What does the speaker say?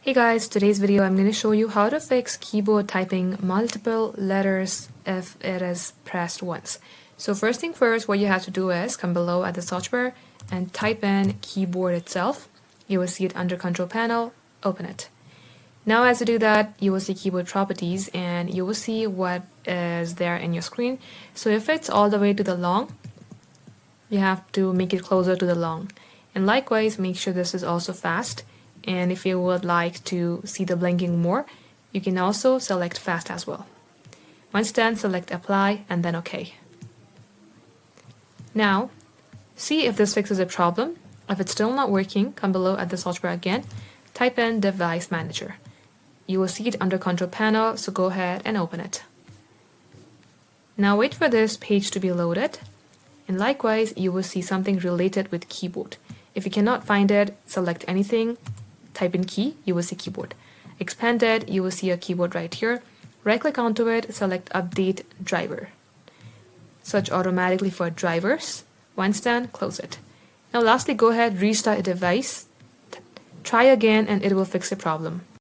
Hey guys, today's video I'm going to show you how to fix keyboard typing multiple letters if it is pressed once. So first thing first, what you have to do is come below at the search bar and type in keyboard itself. You will see it under control panel, open it. Now as you do that, you will see keyboard properties and you will see what is there in your screen. So if it's all the way to the long, you have to make it closer to the long. And likewise, make sure this is also fast. And if you would like to see the blinking more, you can also select fast as well. Once done, select apply and then OK. Now, see if this fixes a problem. If it's still not working, come below at the search bar again, type in Device Manager. You will see it under Control Panel, so go ahead and open it. Now wait for this page to be loaded, and likewise, you will see something related with keyboard. If you cannot find it, select anything, type in key, you will see keyboard. Expanded, you will see a keyboard right here. Right click onto it, select Update Driver. Search automatically for drivers. Once done, close it. Now lastly, go ahead, restart a device. Try again and it will fix the problem.